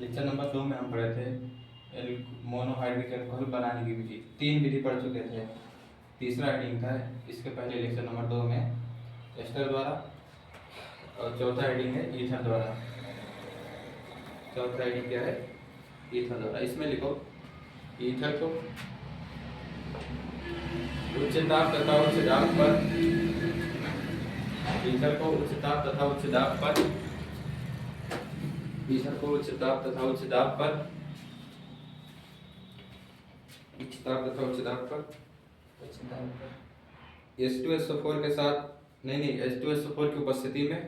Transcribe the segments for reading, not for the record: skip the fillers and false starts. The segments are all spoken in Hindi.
लेक्चर नंबर 2 में हम पढ़े थे मोनोहाइड्रिक अल्कोहल बनाने की विधि। 3 विधि पढ़ चुके थे, तीसरा हेडिंग था इसके पहले लेक्चर नंबर 2 में एस्टर द्वारा, और चौथा हेडिंग है ईथर द्वारा। चौथा हेडिंग क्या है? ईथर द्वारा। इसमें लिखो ईथर को उच्च ताप तथा उच्च दाब पर, ईथर को उच्च ताप तथा उच्च दाब पर, ईथर को उच्च ताप तथा उच्च दाब पर, उच्च ताप तथा उच्च दाब पर H2SO4 के साथ नहीं H2SO4 की उपस्थिति में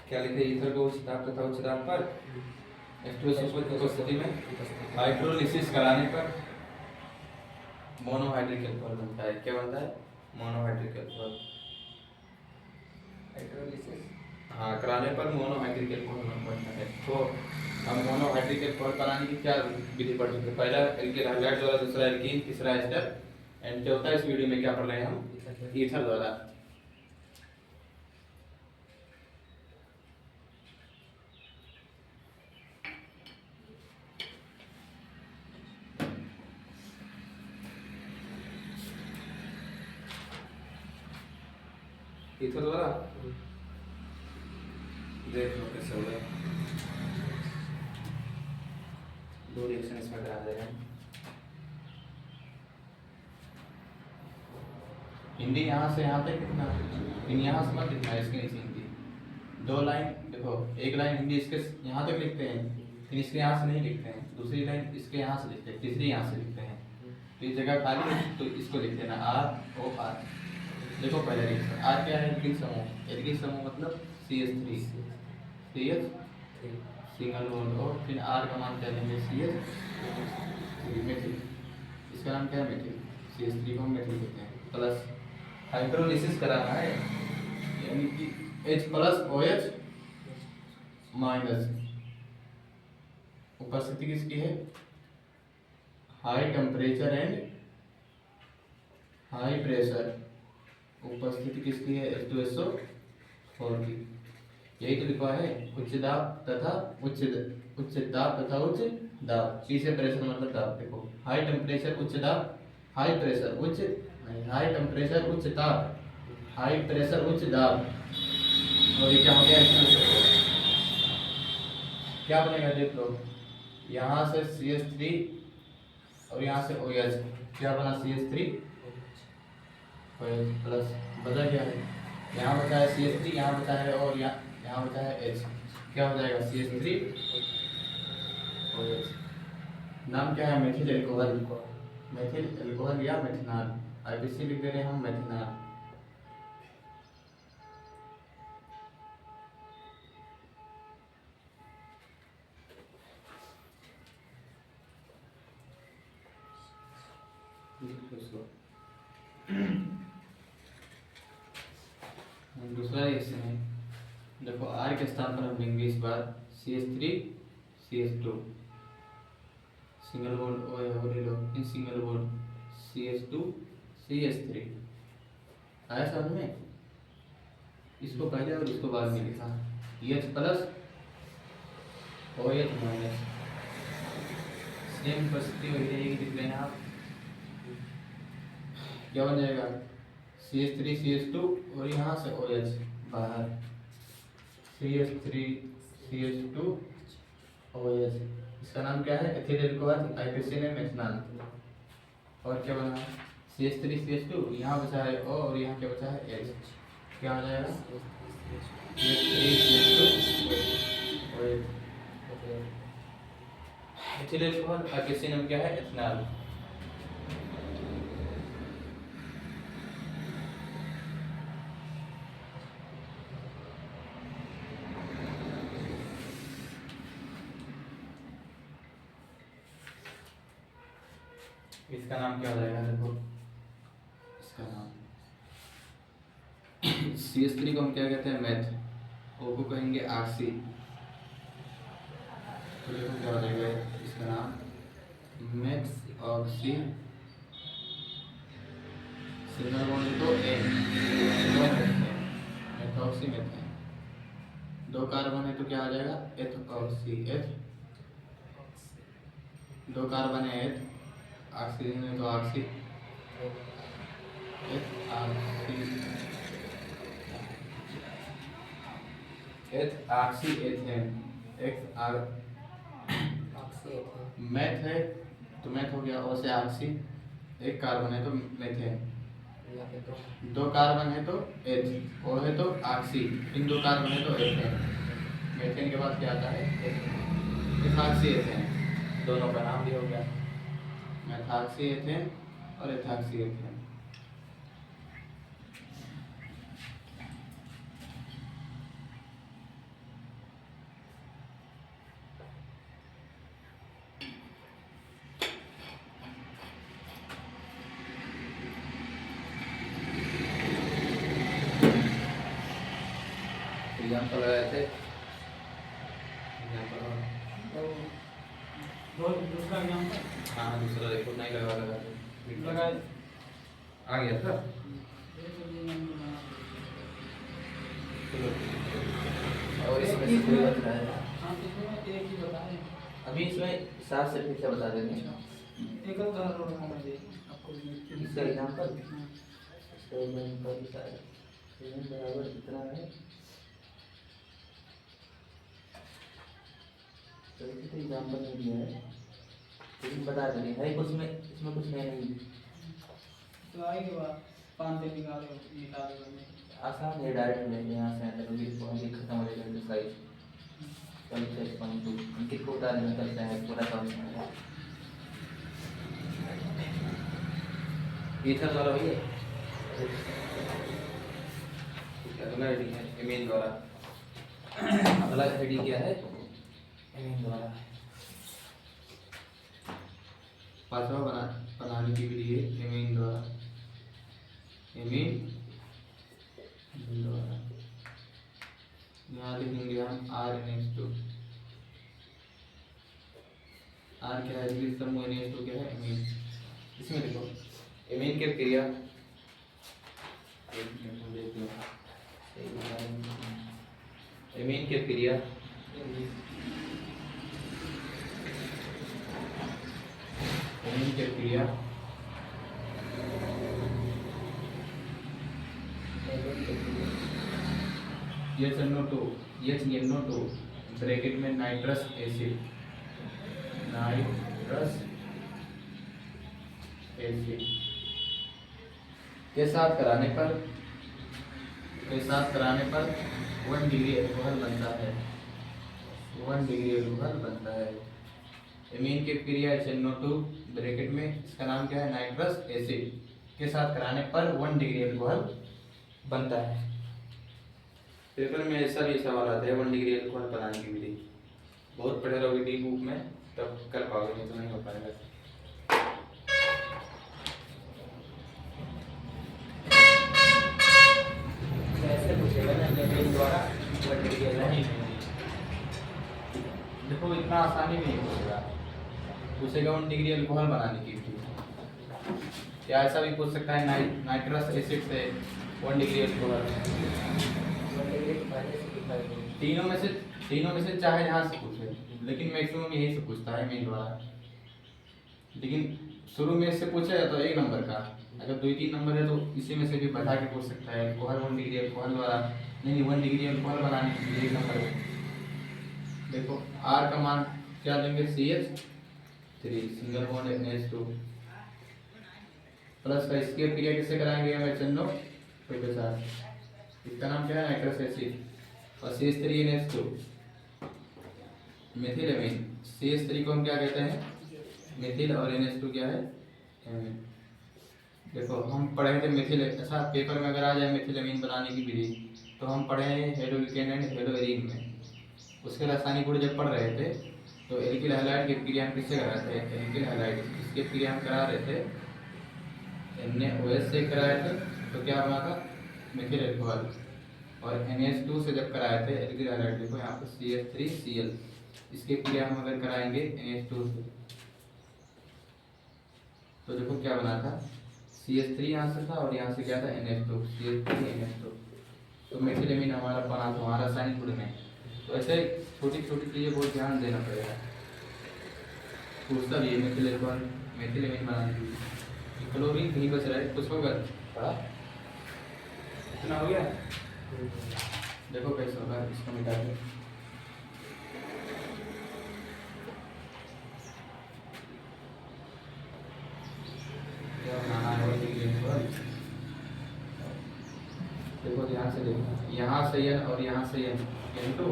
क्या लिखे? ईथर को उच्च ताप तथा उच्च दाब पर H2SO4 की उपस्थिति में हाइड्रोलिसिस कराने पर मोनोहाइड्रिक अल्कोहल बनता है। क्या बनता है? Monohydric alcohol. हाइड्रोलिसिस हाँ, कराने पर मोनोहाइड्रिक अल्कोहल बनता है। तो हम मोनोहाइड्रिक अल्कोहल बनाने की क्या विधि पढ़ चुके? पहला एल्किल हाइड्राइड द्वारा, दूसरा एल्कीन, तीसरा एस्टर, एंड चौथा इस वीडियो में क्या पढ़ रहे हैं हम? ईथर द्वारा। ईथर द्वारा देख लो कैसे हो गया। दो रिएक्शन इसमें करा दे रहे हैं। हिंदी यहाँ से यहाँ तक कितना, इन यहाँ से मत लिखना, इसके नीचे हिंदी 2 लाइन देखो। एक लाइन हिंदी इसके यहाँ तक लिखते हैं, फिर इसके यहाँ से नहीं लिखते हैं, दूसरी लाइन इसके यहाँ से लिखते हैं, तीसरी यहाँ से लिखते हैं। तो इस जगह खाली है तो इसको लिख देना ROR। देखो पहले रिएक्शन आर क्या है? एल्किल समूह। एल्किल समूह मतलब CH3, सिंगल बॉन्ड, और फिर आर का मान क्या लेंगे? CH3, methyl. इसका नाम क्या है? मेथिल। CH3 को हम मेथिल कहते हैं। प्लस हाइड्रोलिसिस कराना है, यानी कि H प्लस OH माइनस। उपस्थिति किसकी है? High temperature and high pressure. उपस्थिति किसकी है? H2SO4 की। यही तो लिखा है, उच्च दाब तथा उच्च ताप तथा उच्च दाब। पी से प्रेशर मतलब दाब। देखो हाई टेम्परेचर उच्च दाब, हाई प्रेशर उच्च नहीं, हाई टेम्परेचर उच्च ताप, हाई प्रेशर उच्च दाब। और ये क्या हो गया? क्या बनेगा? देख लो, यहाँ से CH3 और यहाँ से OH, क्या बना? CH3 OH plus. बचा क्या है? यहाँ बचा है CH3, यहाँ बचा है, और यहाँ बचा है H। क्या हो जाएगा? CH3 OH। नाम क्या है? Methyl alcohol. मेथिल अल्कोहल या मेथिनॉल। IPC लिख दे रहे हैं हम, मेथिनॉल। दूसरा रिएक्शन है, देखो R के स्थान पर हम लेंगे इस बार CH3 CH2, single bond OH ले लो, in single bond CH2 CH3। आया समझ में? इसको पहले और इसको बाद में लिखा, H plus OH minus. Same उपस्थिति वही रहेगी, लिख लेना आप। क्या बन जाएगा? CH3 CH2 और यहाँ से OH बाहर, CH3 CH2 OH। इसका नाम क्या है? एथिल अल्कोहल, IPC में मेथिनॉल। और क्या बना? CH3 CH2, यहाँ बचा है O और यहाँ क्या बचा है? H। क्या हो जाएगा? CH3 CH2 OH। Ethyl alcohol, IPC नाम क्या है? एथनॉल। इसका नाम क्या हो जाएगा? देखो इसका नाम CH3 को हम क्या कहते हैं? मैथ। O को कहेंगे ऑक्सी। तो देखो क्या हो जाएगा इसका नाम? मैथ ऑक्सी सिंगल बॉन्ड है तो मेथॉक्सी मीथेन। दो कार्बन है तो क्या आ जाएगा एथऑक्सी एथ। दो कार्बन है एथ, ऑक्सीजन है तो oxy eth oxy eth oxy ethane X R. Math है तो मैथ हो गया, और से ऑक्सी। एक कार्बन है तो मेथेन, दो कार्बन है तो एथ, और है तो ऑक्सी, इन दो कार्बन है तो एथेन। मेथेन के बाद क्या आता है एथॉक्सी एथेन। दोनों का नाम भी हो गया मेथॉक्सी एथेन और एथॉक्सी एथेन। एग्जाम्पल लगाए थे, दूसरा एग्जाम्पल। हाँ दूसरा देखो नहीं लगा आ गया था। और इसमें से कोई बच रहा है एक ही बताएं। अभी इसमें साफ से फिर से बता देंगे एक उदाहरण आपको इसका एग्जाम्पल। इसका एग्जाम्पल बराबर कितना है, तो एग्जाम्पल नहीं दिया है लेकिन बता देंगे है कुछ में, इसमें कुछ नहीं तो आएगी बात 5 से निकाले आसान है। डायरेक्ट लेंगे यहाँ से अंदर भी खत्म हो जाएगा एक्सरसाइज। कल से 1.2 अंकित को बता देना, कल से है पूरा समझ में आएगा। ईथर वाला वही है, अगला हेडिंग है एमीन द्वारा। अगला हेडिंग क्या है एमीन द्वारा। पांचवा बनाने की विधि है एमीन द्वारा। एमीन द्वारा यहाँ लिखेंगे हम RNH2। आर क्या है इंग्लिश समूह, NH2 क्या है एमीन। इसमें देखो एमीन की क्रिया, एमीन की क्रिया एमीन की क्रिया HNO2 ब्रैकेट में नाइट्रस एसिड के साथ कराने पर 1 डिग्री अल्कोहल बनता है। 1 डिग्री अल्कोहल बनता है। एमीन की क्रिया HNO2 ब्रैकेट में, इसका नाम क्या है नाइट्रस एसिड के साथ कराने पर 1 डिग्री अल्कोहल बनता है। पेपर में ऐसा भी सवाल आता है 1 डिग्री अल्कोहल बनाने की विधि। बहुत पढ़े रहोगे डी बुक में तब कर पाओगे, नहीं तो नहीं हो पाएगा। ऐसे पूछेगा ना एमीन द्वारा 1 डिग्री अल्कोहल। देखो इतना आसानी नहीं पूछेगा, पूछेगा 1 डिग्री अल्कोहल बनाने की विधि। या ऐसा भी पूछ सकता है नाइट्रस एसिड से 1 डिग्री अल्कोहल। तीनों में से चाहे यहाँ से पूछे, लेकिन मैक्सिमम यही से पूछता है एमीन द्वारा। लेकिन शुरू में इससे पूछेगा तो 1 नंबर का, अगर 2-3 नंबर है तो इसी में से भी बढ़ा के पूछ सकता है अल्कोहल 1 डिग्री अल्कोहल द्वारा। नहीं 1 डिग्री अल्कोहल बनाने के लिए 1 नंबर है। देखो R का मान क्या लेंगे CH3 single bond NH2 plus का इसकी क्रिया किससे कराएंगे हम HNO2 के साथ। इसका नाम क्या है नाइट्रस एसिड और CH3 NH2 Mithil amine. CH3 को हम क्या कहते हैं मिथिल और NH2 क्या है एमीन। देखो हम पढ़े थे मिथिल, ऐसा पेपर में अगर आ जाए मिथिल एमीन बनाने की विधि तो हम पढ़े हैं हेलोइकेन एंड हेलोइरीन में। उसके रासायनिक गुण जब पढ़ रहे थे तो एल्किल हैलाइड की क्रिया हम किससे करा रहे थे, एल्किल हैलाइड इसकी क्रिया हम करा रहे थे NaOH से कराए थे तो क्या बना था मिथिल अल्कोहल। और NH2 से जब कराए थे एल्किल हैलाइड, देखो यहाँ पर CH3Cl इसकी क्रिया हम अगर कराएंगे NH2 से तो देखो क्या बना था CH3 यहाँ से था और यहाँ से क्या था NH2, CH3 NH2। तो मेथिलेमिन हमारा बना था, हमारा रासायनिक गुण में। तो ऐसे छोटी छोटी चीज़ें बहुत ध्यान देना पड़ेगा। पूछता भी है मेथिल एल्कोहल, मेथिलेमिन बनाने के लिए। क्लोरीन कहीं बच रहा है, कुछ होगा पड़ा, इतना हो गया। देखो कैसे होगा, इसको मिटा के क्या बनाना है। देखो ध्यान से देखो, यहाँ से N और यहाँ से N2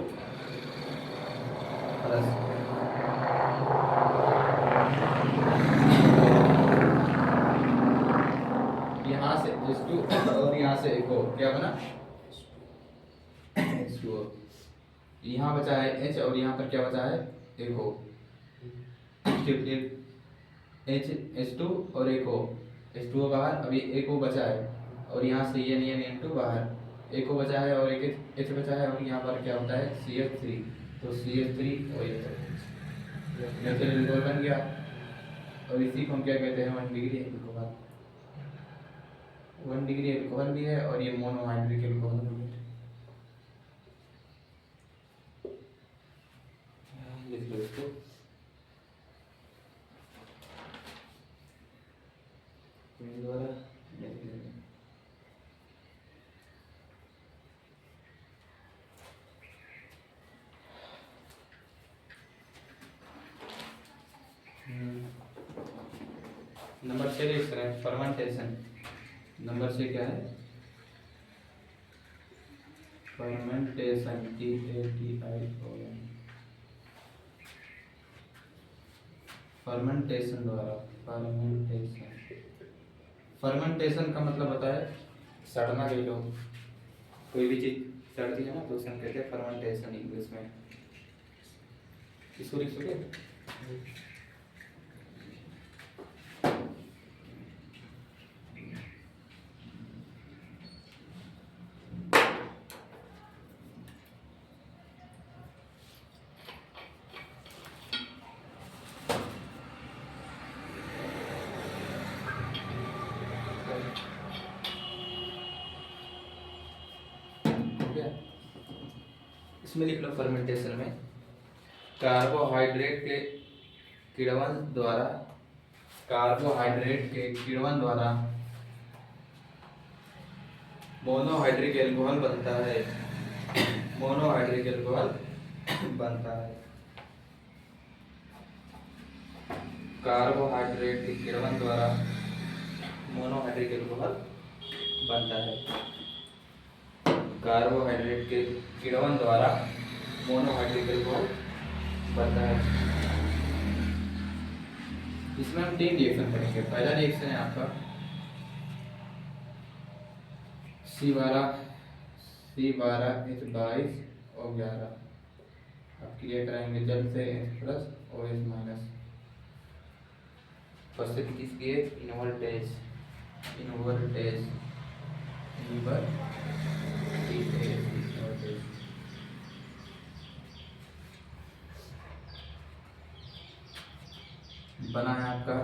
प्लस यहाँ से H2 और यहाँ से एक और क्या बना H2O। यहाँ बचा है H और यहाँ पर क्या बचा है एक O। H2 और एक O, H2O बाहर, अभी एक O बचा है और यहाँ से N2 बाहर, एक O बचा है और एक H बचा है और यहाँ पर क्या होता है CH3। तो CH3 और ये एल्कोहल बन गया। और इसी को हम क्या कहते हैं 1 डिग्री एल्कोहल। 1 डिग्री एल्कोहल भी है और ये मोनोहाइड्रिक एल्कोहल भी है। लिख लो इसको। द्वारा नंबर 6 देख सकते हैं फर्मेंटेशन। नंबर 6 क्या है फर्मेंटेशन, TATION। फर्मेंटेशन द्वारा, फर्मेंटेशन का मतलब होता है सड़ना। कई लोग कोई भी चीज सड़ती है ना तो उसे हम कहते हैं फर्मेंटेशन इंग्लिश में। इसको लिख सके इसमें लिख लो फर्मेंटेशन में कार्बोहाइड्रेट के किण्वन द्वारा, कार्बोहाइड्रेट के किण्वन द्वारा मोनोहाइड्रिक एल्कोहल बनता है। मोनोहाइड्रिक एल्कोहल बनता है। कार्बोहाइड्रेट के किण्वन द्वारा मोनोहाइड्रिक एल्कोहल बनता है। कार्बोहाइड्रेट के किण्वन द्वारा मोनोहाइड्रिक एल्कोहल बनता है। इसमें हम 3 रिएक्शन करेंगे। पहला रिएक्शन है आपका C12H22 और 11। आप क्रिया कराएंगे जल से H+ OH-। उपस्थिति किसकी है इनवर्टेज, बना है आपका।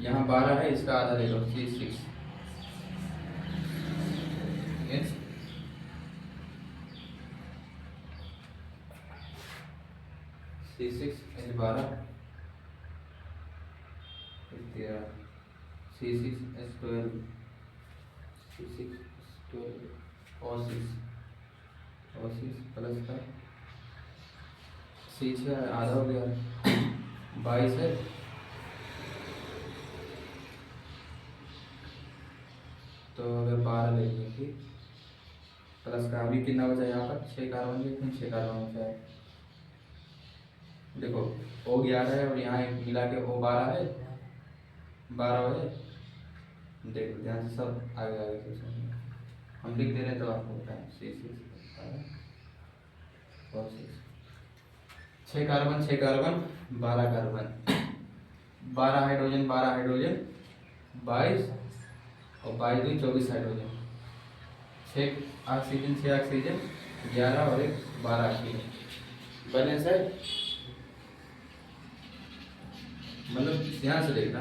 यहाँ 12 है, इसका आधा ले लो C6 H12 C6H12 O6 plus का C6 आधा हो गया 22 है। तो अगर 12 लेंगे ठीक, प्लस का अभी कितना बचा यहाँ पर 6 कार्बन, लेकिन 6 कार्बन बचा है। देखो O11 है और यहाँ एक मिला के O12 है, 12 है। देखो ध्यान से सब आगे से हम लिख दे रहे तो आपको बताएं C6 और 6 carbon 6 carbon 12 carbon 12 hydrogen 12 hydrogen 22 और 22 24 हाइड्रोजन 6 ऑक्सीजन 6 ऑक्सीजन 11 और 12 ऑक्सीजन। बैलेंस है, मतलब ध्यान से देखना।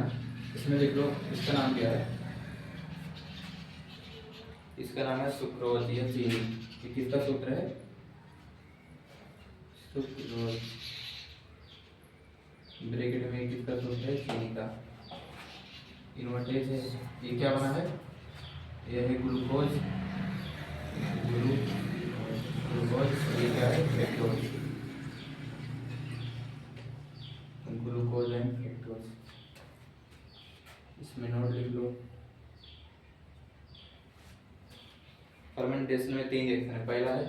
इसमें लिख लो इसका नाम क्या है इसका नाम है सुक्रोज या चीनी। ये किसका सूत्र है? सुक्रोज, ब्रैकेट में किसका सूत्र है? चीनी का। इन्वर्टेज है, ये क्या बना है? यह है ग्लूकोज, ग्लूकोज, ये क्या है? Fructose, glucose and fructose. इसमें नोट लिख लो। फर्मेंटेशन में 3 रिएक्शन है। पहला है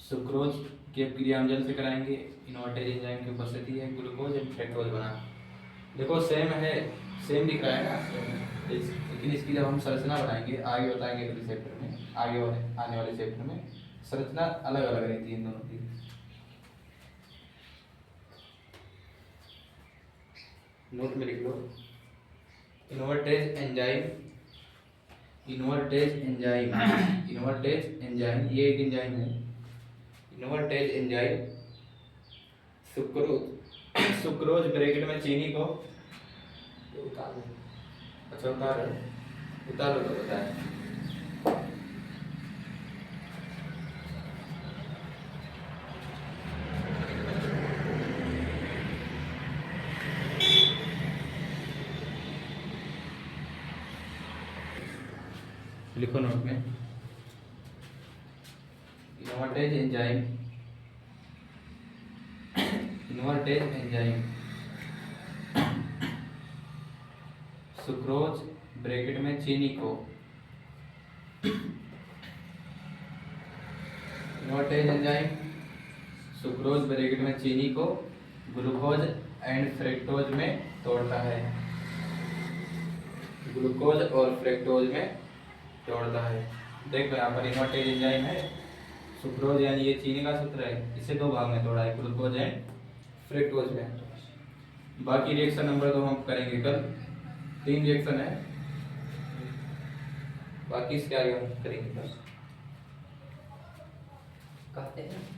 सुक्रोज की क्रिया हम जल से कराएंगे, इन्वर्टेज एंजाइम की उपस्थिति है, ग्लूकोज एंड फ्रक्टोज बना। देखो सेम है, सेम दिख रहा है ना, लेकिन इसकी जब हम संरचना बनाएंगे, आगे बताएंगे अगले चैप्टर में, आगे आने वाले चैप्टर में संरचना अलग अलग रहती है इन दोनों की। नोट में लिख लो, invertase enzyme, invertase enzyme, invertase enzyme, ये एक एंजाइम है। Invertase enzyme sucrose, sucrose bracket में चीनी को उतारो। अच्छा उतारो, उतारो तो बताए। लिखो नोट में, invertase enzyme, invertase enzyme sucrose bracket में चीनी को, इन्वर्टेज एंजाइम सुक्रोज ब्रैकेट में चीनी को ग्लूकोज एंड फ्रक्टोज में तोड़ता है, ग्लूकोज और फ्रक्टोज में तोड़ता है। देखो यहाँ पर इन्वर्टेज एंजाइम है, सुक्रोज यानी ये चीनी का सूत्र है, इसे 2 भाग में तोड़ा है, ग्लूकोज एंड फ्रक्टोज में। बाकी रिएक्शन नंबर 2 हम करेंगे कल, 3 रिएक्शन है, बाकी इसके आगे हम करेंगे कल। कहते हैं